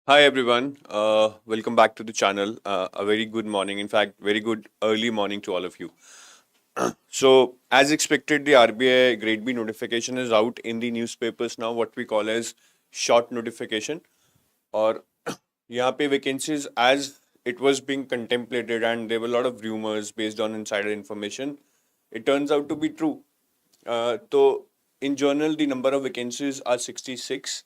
Hi everyone, welcome back to the channel. A very good morning, in fact, very good early morning to all of you. So, as expected, the RBI Grade B notification is out in the newspapers now, what we call as short notification. और यहाँ पे vacancies as it was being contemplated and there were a lot of rumors based on insider information. It turns out to be true. So in journal, the number of vacancies are 66.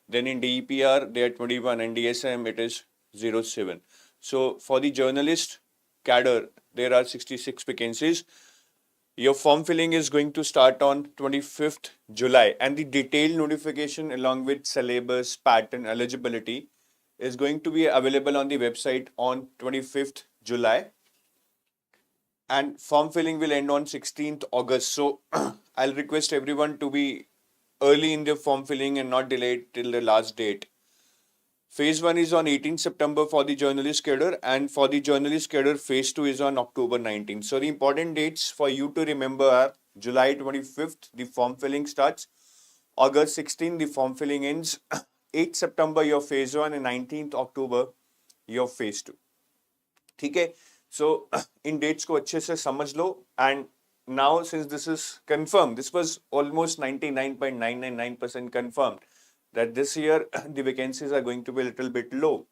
Then in DEPR, they are 21 and DSM, it is 07. So for the journalist cadre, there are 66 vacancies. Your form filling is going to start on 25th July and the detailed notification along with syllabus, pattern, eligibility is going to be available on the website on 25th July and form filling will end on 16th August. So I'll request everyone to be early in their form filling and not delay it till the last date. Phase 1 is on 18 September for the journalist cadre and for the journalist cadre phase 2 is on October 19. So the important dates for you to remember are July 25th the form filling starts, August 16 the form filling ends, 8 September your phase 1 and 19th October your phase 2. ठीक है, so इन dates को अच्छे से समझ लो and now since this is confirmed, this was almost 99.999% confirmed that this year the vacancies are going to be a little bit low.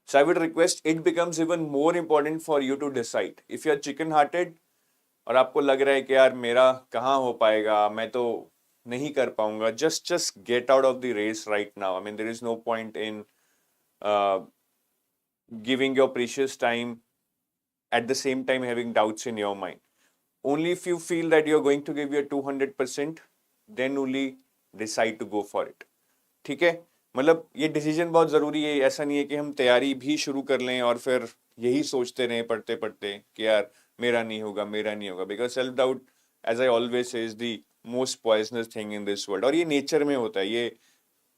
So I would request it becomes even more important for you to decide. If you are chicken hearted और आपको लग रहा है कि यार मेरा कहाँ हो पाएगा, मैं तो नहीं कर पाऊंगा, just get out of the race right now. I mean there is no point in giving your precious time at the same time having doubts in your mind. Only if you feel that you're going to give your 200%, then only decide to go for it. ठीक है, मतलब ये decision बहुत ज़रूरी है. ऐसा नहीं है कि हम तैयारी भी शुरू कर लें और फिर यही सोचते रहें पढ़ते पढ़ते कि यार मेरा नहीं होगा, मेरा नहीं होगा. Because self doubt, as I always say, is the most poisonous thing in this world. और ये नेचर में होता है, ये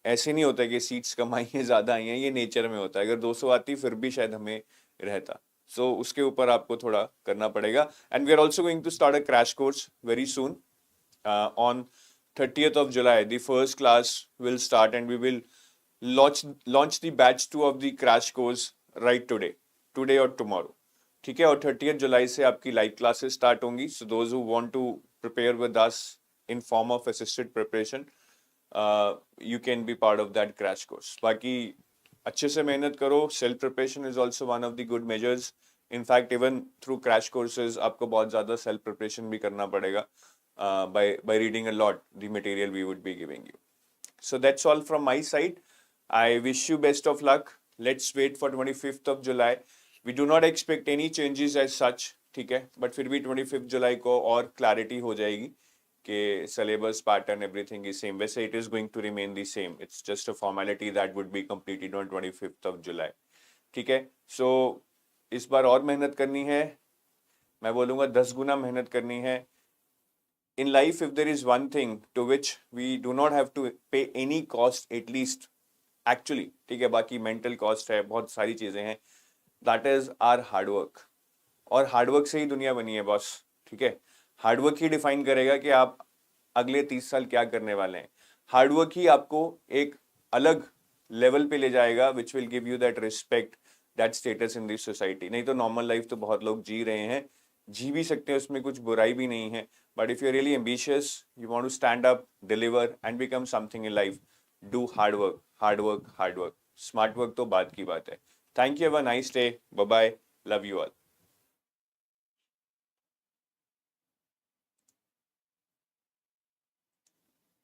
ऐसे नहीं होता है कि सीट्स कम आई हैं, ज़्यादा आई हैं, ये नेचर में होता है. अगर 200 आती फिर भी शायद हमें रहता. सो उसके ऊपर आपको थोड़ा करना पड़ेगा. And we are also going to start a crash course very soon on 30th of July. The first class will start and we will launch the batch 2 of the crash course right today or tomorrow. ठीक है, और 30th जुलाई से आपकी live classes start होंगी. So those who want to prepare with us in form of assisted preparation, you can be part of that crash course. बाकी अच्छे से मेहनत करो. Self preparation is also one of the good measures. In fact even through crash courses आपको बहुत ज़्यादा self preparation भी करना पड़ेगा by reading a lot the material we would be giving you. So that's all from my side. I wish you best of luck. Let's wait for 25th of July. We do not expect any changes as such, ठीक है, but फिर भी 25th जुलाई को और clarity हो जाएगी कि syllabus pattern everything is same. वैसे it is going to remain the same. It's just a formality that would be completed on 25th of July. ठीक है, so इस बार और मेहनत करनी है. मैं बोलूँगा 10 गुना मेहनत करनी है. In life, if there is one thing to which we do not have to pay any cost, at least actually, ठीक है, बाकी mental cost है, बहुत सारी चीजें हैं, that is our hard work. और hard work से ही दुनिया बनी है बॉस. ठीक है, hard work ही define करेगा कि आप अगले 30 साल क्या करने वाले हैं. hard work ही आपको एक अलग लेवल पे ले जाएगा, which will give you that respect, that status in this society. नहीं तो normal life तो बहुत लोग जी रहे हैं, जी भी सकते हैं, उसमें कुछ बुराई भी नहीं है. But if you're really ambitious, you want to stand up, deliver and become something in life, do hard work, hard work, hard work. Smart work तो बात की बात है. Thank you. Have a nice day. Bye bye. Love you all.